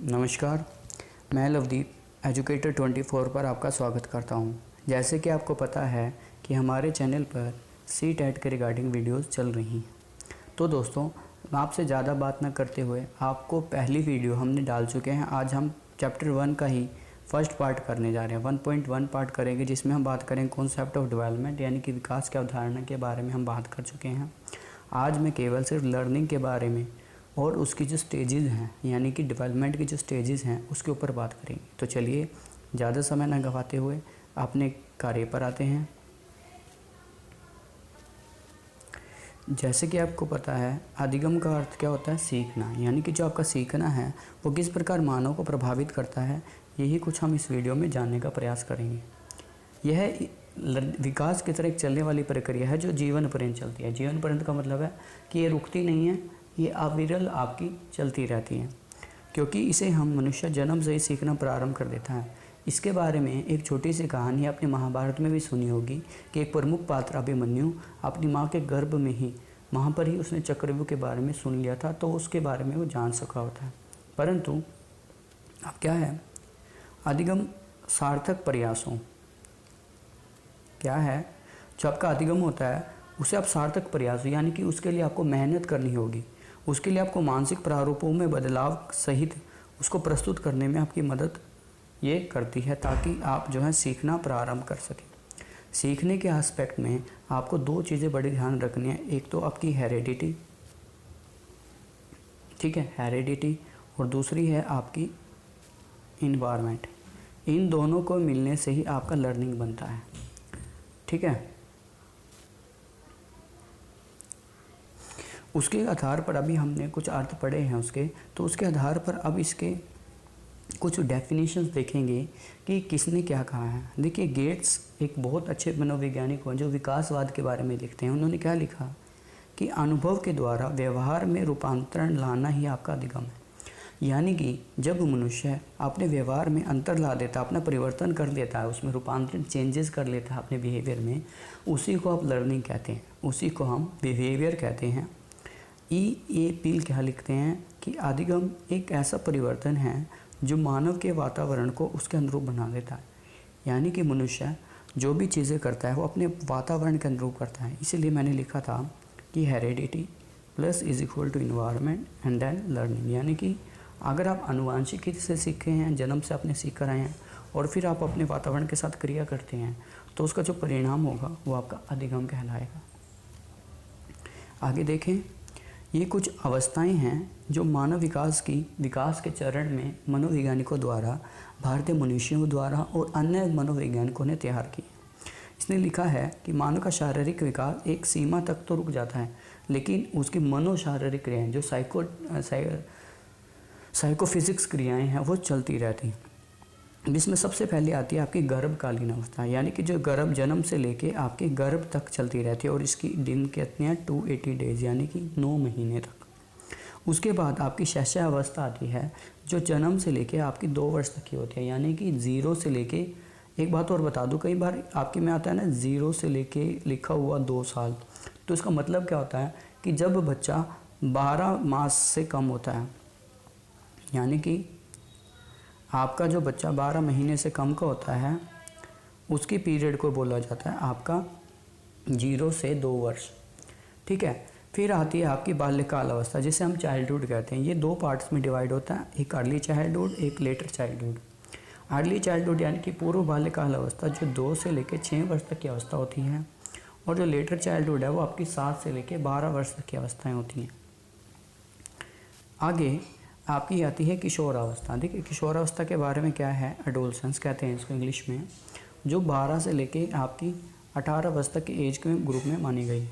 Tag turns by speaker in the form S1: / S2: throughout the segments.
S1: नमस्कार, मैं लवदीप एजुकेटर 24 पर आपका स्वागत करता हूं। जैसे कि आपको पता है कि हमारे चैनल पर सी-टेट के रिगार्डिंग वीडियोस चल रही हैं। तो दोस्तों, आपसे ज़्यादा बात न करते हुए आपको पहली वीडियो हमने डाल चुके हैं। आज हम चैप्टर 1 का ही फर्स्ट पार्ट करने जा रहे हैं। 1.1 पार्ट करेंगे, जिसमें हम बात करेंगे कॉन्सेप्ट ऑफ डेवलपमेंट यानी कि विकास की अवधारणा के बारे में हम बात कर चुके हैं। आज मैं केवल सिर्फ लर्निंग के बारे में और उसकी जो स्टेजेस हैं यानी कि डेवलपमेंट की जो स्टेजेस हैं उसके ऊपर बात करेंगे। तो चलिए ज़्यादा समय न गंवाते हुए अपने कार्य पर आते हैं। जैसे कि आपको पता है, अधिगम का अर्थ क्या होता है? सीखना। यानी कि जो आपका सीखना है वो किस प्रकार मानव को प्रभावित करता है, यही कुछ हम इस वीडियो में जानने का प्रयास करेंगे। यह विकास की तरफ चलने वाली प्रक्रिया है जो जीवन पर्यंत चलती है। जीवन पर्यंत का मतलब है कि ये रुकती नहीं है, ये अविरल आपकी चलती रहती है, क्योंकि इसे हम मनुष्य जन्म से ही सीखना प्रारंभ कर देता है। इसके बारे में एक छोटी सी कहानी आपने महाभारत में भी सुनी होगी कि एक प्रमुख पात्र अभिमन्यु अपनी माँ के गर्भ में ही, वहाँ पर ही उसने चक्रव्यूह के बारे में सुन लिया था, तो उसके बारे में वो जान सका होता है। परंतु अब क्या है, अधिगम सार्थक प्रयासों क्या है, जो आपका अधिगम होता है उसे आप सार्थक प्रयास यानी कि उसके लिए आपको मेहनत करनी होगी। उसके लिए आपको मानसिक प्रारूपों में बदलाव सहित उसको प्रस्तुत करने में आपकी मदद ये करती है, ताकि आप जो है सीखना प्रारंभ कर सकें। सीखने के एस्पेक्ट में आपको दो चीज़ें बड़ी ध्यान रखनी है। एक तो आपकी हेरेडिटी, ठीक है, हेरेडिटी, और दूसरी है आपकी इन्वायरमेंट। इन दोनों को मिलने से ही आपका लर्निंग बनता है, ठीक है। उसके आधार पर अभी हमने कुछ अर्थ पढ़े हैं उसके, तो उसके आधार पर अब इसके कुछ डेफिनेशंस देखेंगे कि किसने क्या कहा है। देखिए, गेट्स एक बहुत अच्छे मनोवैज्ञानिक हैं जो विकासवाद के बारे में लिखते हैं। उन्होंने क्या लिखा कि अनुभव के द्वारा व्यवहार में रूपांतरण लाना ही आपका अधिगम है। यानी कि जब मनुष्य अपने व्यवहार में अंतर ला देता, अपना परिवर्तन कर लेता है, उसमें रूपांतरण चेंजेस कर लेता है अपने बिहेवियर में, उसी को आप लर्निंग कहते हैं, उसी को हम बिहेवियर कहते हैं। E.A. पील क्या लिखते हैं कि अधिगम एक ऐसा परिवर्तन है जो मानव के वातावरण को उसके अनुरूप बना देता है। यानी कि मनुष्य जो भी चीज़ें करता है वो अपने वातावरण के अनुरूप करता है। इसीलिए मैंने लिखा था कि heredity plus is equal to environment and then learning. यानी कि अगर आप आनुवांशिकी से सीखे हैं, जन्म से आपने सीख कर आए हैं, और फिर आप अपने वातावरण के साथ क्रिया करते हैं, तो उसका जो परिणाम होगा वो आपका अधिगम कहलाएगा। आगे देखें, ये कुछ अवस्थाएं हैं जो मानव विकास के चरण में मनोवैज्ञानिकों द्वारा, भारतीय मनुष्यों द्वारा और अन्य मनोवैज्ञानिकों ने तैयार की। इसने लिखा है कि मानव का शारीरिक विकास एक सीमा तक तो रुक जाता है, लेकिन उसकी मनोशारीरिक क्रियाएं जो साइकोफिजिक्स क्रियाएं हैं वो चलती रहती हैं। जिसमें सबसे पहले आती है आपकी गर्भकालीन अवस्था, यानी कि जो गर्भ जन्म से लेके आपके गर्भ तक चलती रहती है, और इसकी दिन कहते हैं 280 डेज यानी कि 9 महीने तक। उसके बाद आपकी शैशव अवस्था आती है जो जन्म से लेके आपकी 2 वर्ष तक की होती है, यानी कि 0 से लेके, एक बात और बता दूं, कई बार आपके में आता है ना 0 से लेके लिखा हुआ 2 साल, तो इसका मतलब क्या होता है कि जब बच्चा 12 मास से कम होता है, यानी कि आपका जो बच्चा 12 महीने से कम का होता है, उसकी पीरियड को बोला जाता है आपका 0 से 2 वर्ष, ठीक है। फिर आती है आपकी बाल्यकाल अवस्था, जिसे हम चाइल्डहुड कहते हैं। ये 2 पार्ट्स में डिवाइड होता है, एक अर्ली चाइल्डहुड, एक लेटर चाइल्डहुड। अर्ली चाइल्डहुड यानी कि पूर्व बाल्यकाल अवस्था जो 2 से लेकर 6 वर्ष तक की अवस्था होती है, और जो लेटर चाइल्डहुड है वो आपकी 7 से लेकर 12 वर्ष तक की अवस्थाएँ होती हैं। आगे आपकी आती है किशोर अवस्था। देखिए, किशोर अवस्था के बारे में क्या है, एडोलसेंस कहते हैं इसको इंग्लिश में, जो 12 से लेके आपकी 18 वर्ष तक की एज के ग्रुप में मानी गई।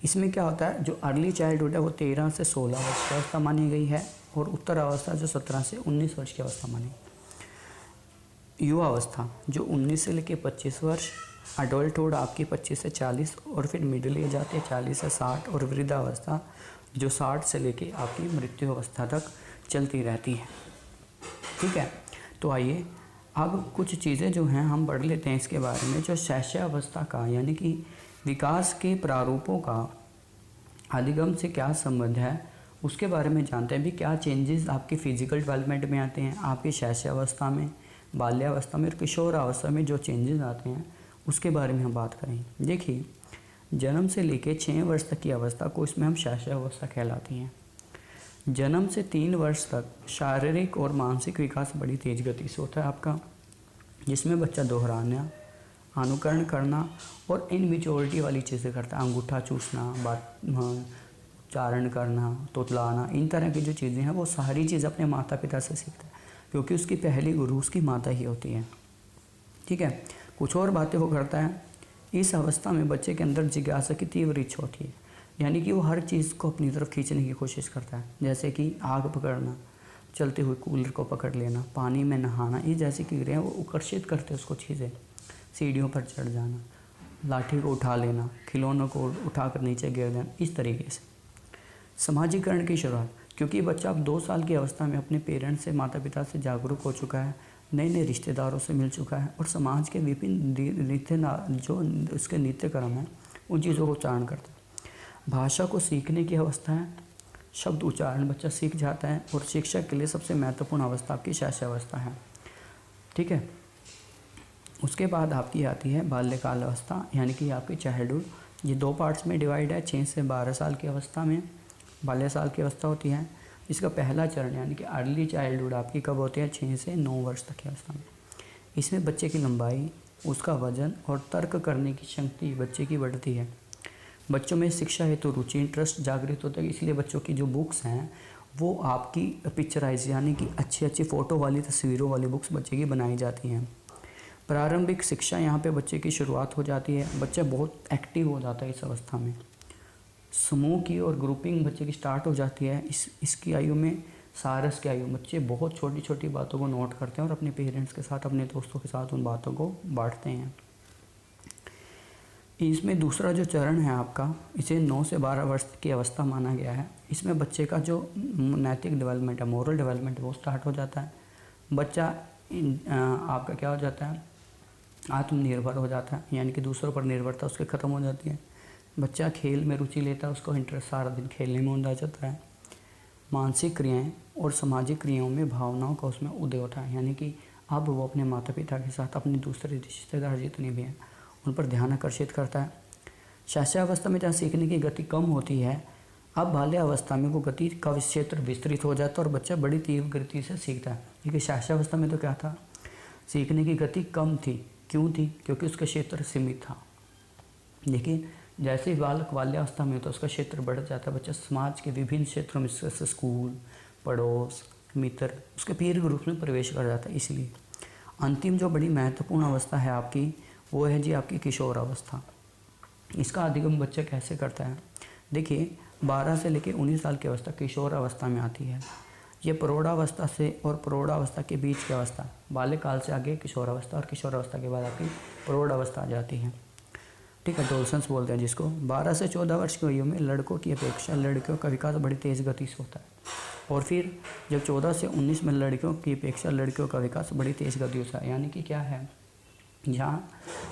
S1: इसमें क्या होता है, जो अर्ली चाइल्डहुड है वो 13 से 16 वर्ष की अवस्था मानी गई है, और उत्तर अवस्था जो 17 से 19 वर्ष की अवस्था मानी। युवा अवस्था जो 19 से लेके 25 वर्ष, अडल्टहुड आपकी 25 से 40, और फिर मिडिल एज आती है 40 से 60, और वृद्धावस्था जो 60 से लेके आपकी मृत्यु अवस्था तक चलती रहती है, ठीक है। तो आइए अब कुछ चीज़ें जो हैं हम पढ़ लेते हैं इसके बारे में। जो शैशव अवस्था का यानी कि विकास के प्रारूपों का अधिगम से क्या संबंध है, उसके बारे में जानते हैं भी क्या चेंजेस आपके फिजिकल डेवलपमेंट में आते हैं, आपकी शैशवावस्था में, बाल्यावस्था में और किशोरावस्था में जो चेंजेस आते हैं उसके बारे में हम बात करेंगे। देखिए, जन्म से लेकर 6 वर्ष तक की अवस्था को इसमें हम शैशवावस्था कहलाती हैं। जन्म से 3 वर्ष तक शारीरिक और मानसिक विकास बड़ी तेज गति से होता है आपका, जिसमें बच्चा दोहराना, अनुकरण करना और इनमेच्योरिटी वाली चीज़ें करता है। अंगूठा चूसना, बात उच्चारण करना, तोतलाना, इन तरह की जो चीज़ें हैं वो सारी चीज़ अपने माता पिता से सीखता है, क्योंकि उसकी पहली गुरु उसकी माता ही होती है। ठीक है, कुछ और बातें वो करता है। इस अवस्था में बच्चे के अंदर जिज्ञासा की तीव्र इच्छा होती है, यानी कि वो हर चीज़ को अपनी तरफ खींचने की कोशिश करता है, जैसे कि आग पकड़ना, चलते हुए कूलर को पकड़ लेना, पानी में नहाना, ये जैसी क्रियाएं वो आकर्षित करते हैं उसको चीज़ें। सीढ़ियों पर चढ़ जाना, लाठी को उठा लेना, खिलौनों को उठाकर नीचे गिर देना, इस तरीके से। समाजीकरण की शुरुआत, क्योंकि बच्चा अब 2 साल की अवस्था में अपने पेरेंट्स से, माता पिता से जागरूक हो चुका है, नए नए रिश्तेदारों से मिल चुका है और समाज के विभिन्न जो उसके नित्य कर्म हैं उन चीज़ों को उच्चारण करता है। भाषा को सीखने की अवस्था है, शब्द उच्चारण बच्चा सीख जाता है और शिक्षक के लिए सबसे महत्वपूर्ण अवस्था आपकी शैशवावस्था है। ठीक है, उसके बाद आपकी आती है बाल्यकाल अवस्था, यानी कि आपकी चाइल्डहुड। ये 2 पार्ट्स में डिवाइड है। 6 से 12 साल की अवस्था में बाल्य साल की अवस्था होती है। इसका पहला चरण यानी कि अर्ली चाइल्डहुड आपकी कब होती है? 6 से 9 वर्ष तक की अवस्था में। इसमें बच्चे की लंबाई, उसका वजन और तर्क करने की शक्ति बच्चे की बढ़ती है। बच्चों में शिक्षा हेतु रुचि, इंटरेस्ट जागृत होता है, इसलिए बच्चों की जो बुक्स हैं वो आपकी पिक्चराइज यानी कि अच्छी अच्छी फ़ोटो वाली, तस्वीरों वाली बुक्स बच्चे की बनाई जाती हैं। प्रारंभिक शिक्षा यहाँ पे बच्चे की शुरुआत हो जाती है। बच्चा बहुत एक्टिव हो जाता है इस अवस्था में। समूह की और ग्रुपिंग बच्चे की स्टार्ट हो जाती है। इसकी आयु में, सारस की आयु में बच्चे बहुत छोटी छोटी बातों को नोट करते हैं और अपने पेरेंट्स के साथ, अपने दोस्तों के साथ उन बातों को बांटते हैं। इसमें दूसरा जो चरण है आपका, इसे 9 से 12 वर्ष की अवस्था माना गया है। इसमें बच्चे का जो नैतिक डेवलपमेंट है, मोरल डेवलपमेंट, वो स्टार्ट हो जाता है। बच्चा आपका क्या हो जाता है? आत्मनिर्भर हो जाता है, यानी कि दूसरों पर निर्भरता उसके ख़त्म हो जाती है। बच्चा खेल में रुचि लेता है, उसको इंटरेस्ट सारा दिन खेलने में हो जाता है। मानसिक क्रियाएं और सामाजिक क्रियाओं में भावनाओं का उसमें उदय होता है, यानी कि अब वो अपने माता पिता के साथ, अपने दूसरे रिश्तेदार जितने भी हैं उन पर ध्यान आकर्षित करता है। शैशवावस्था में जहाँ सीखने की गति कम होती है, अब बाल्यावस्था में वो गति का क्षेत्र विस्तृत हो जाता है और बच्चा बड़ी तीव्र गति से सीखता है। क्योंकि शैशवावस्था में तो क्या था, सीखने की गति कम थी। क्यों थी? क्योंकि उसका क्षेत्र सीमित था। लेकिन जैसे ही बालक बाल्यावस्था में तो उसका क्षेत्र बढ़ जाता है। बच्चा समाज के विभिन्न क्षेत्रों में, जैसे स्कूल, पड़ोस, मित्र, उसके पीर ग्रुप में प्रवेश कर जाता है। इसलिए अंतिम जो बड़ी महत्वपूर्ण अवस्था है आपकी, वो है जी आपकी किशोर अवस्था। इसका अधिगम बच्चा कैसे करता है? देखिए, 12 से लेकर 19 साल की अवस्था किशोर अवस्था में आती है। ये प्रौढ़ावस्था से और प्रौढ़ावस्था के बीच की अवस्था, बाल्यकाल से आगे किशोरावस्था और किशोरावस्था के बाद आपकी प्रौढ़ावस्था आ जाती है। ठीक है, एडोलसेंस बोलते हैं जिसको। 12 से 14 वर्ष की आयु में लड़कों की अपेक्षा लड़कियों का विकास बड़ी तेज़ गति से होता है, और फिर जब 14 से 19 में लड़कियों की अपेक्षा लड़कियों का विकास बड़ी तेज़ गति होता है। यानी कि क्या है, जहाँ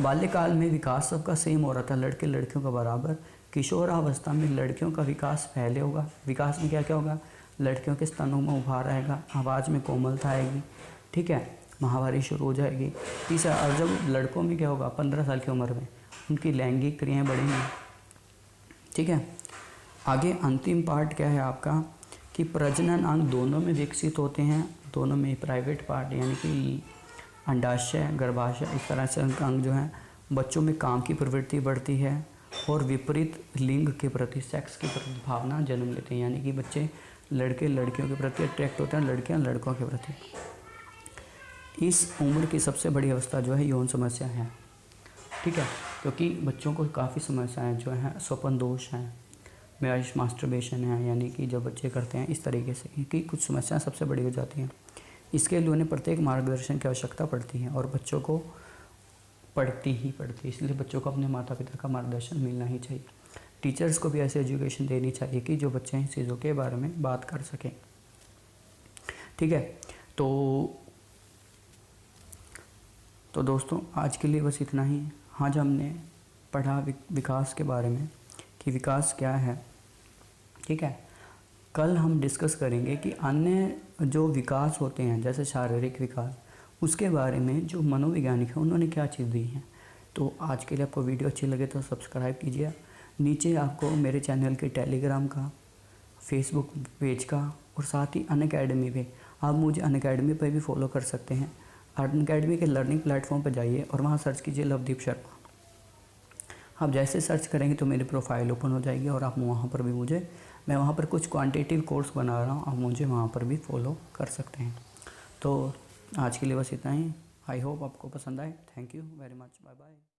S1: बाल्यकाल में विकास सबका सेम हो रहा था, लड़के लड़कियों का बराबर, किशोरावस्था में लड़कियों का विकास पहले होगा। विकास में क्या क्या होगा? लड़कियों के स्तनों में उभार आएगा, आवाज़ में कोमलता आएगी, ठीक है, माहवारी शुरू हो जाएगी। तीसरा, और जब लड़कों में क्या होगा, 15 साल की उम्र में उनकी लैंगिक क्रियाएं बढ़ेंगी। ठीक है, आगे अंतिम पार्ट क्या है आपका, कि प्रजनन अंग दोनों में विकसित होते हैं। दोनों में प्राइवेट पार्ट यानी कि अंडाशय, गर्भाशय, इस तरह से उनका अंग जो है, बच्चों में काम की प्रवृत्ति बढ़ती है और विपरीत लिंग के प्रति, सेक्स के प्रति भावना जन्म लेते हैं। यानी कि बच्चे लड़के लड़कियों के प्रति अट्रैक्ट होते हैं, लड़कियां लड़कों के प्रति। इस उम्र की सबसे बड़ी अवस्था जो है यौन समस्या है। ठीक है, क्योंकि बच्चों को काफ़ी समस्याएं जो हैं, स्वपन दोष हैं, मैरिज मास्टरबेशन है, यानी कि जब बच्चे करते हैं इस तरीके से, कि कुछ समस्याएं सबसे बड़ी हो जाती हैं। इसके लिए उन्हें प्रत्येक मार्गदर्शन की आवश्यकता पड़ती है और बच्चों को पड़ती ही पड़ती है। इसलिए बच्चों को अपने माता पिता का मार्गदर्शन मिलना ही चाहिए। टीचर्स को भी ऐसी एजुकेशन देनी चाहिए कि जो बच्चे इन चीज़ों के बारे में बात कर सकें। ठीक है, तो दोस्तों आज के लिए बस इतना ही। आज हमने पढ़ा विकास के बारे में कि विकास क्या है। ठीक है, कल हम डिस्कस करेंगे कि अन्य जो विकास होते हैं जैसे शारीरिक विकास, उसके बारे में जो मनोवैज्ञानिक हैं उन्होंने क्या चीज़ दी है। तो आज के लिए आपको वीडियो अच्छी लगे तो सब्सक्राइब कीजिए। नीचे आपको मेरे चैनल के टेलीग्राम का, फेसबुक पेज का और साथ ही अनअकैडमी पे, आप मुझे अनअकैडमी पे भी फॉलो कर सकते हैं। अनअकैडमी के लर्निंग प्लेटफॉर्म पर जाइए और वहाँ सर्च कीजिए लवदीप शर्मा। आप जैसे सर्च करेंगे तो मेरी प्रोफाइल ओपन हो जाएगी और आप वहाँ पर भी मैं वहाँ पर कुछ क्वांटिटेटिव कोर्स बना रहा हूँ, आप मुझे वहाँ पर भी फॉलो कर सकते हैं। तो आज के लिए बस इतना ही। आई होप आपको पसंद आए। Thank you very much. Bye bye.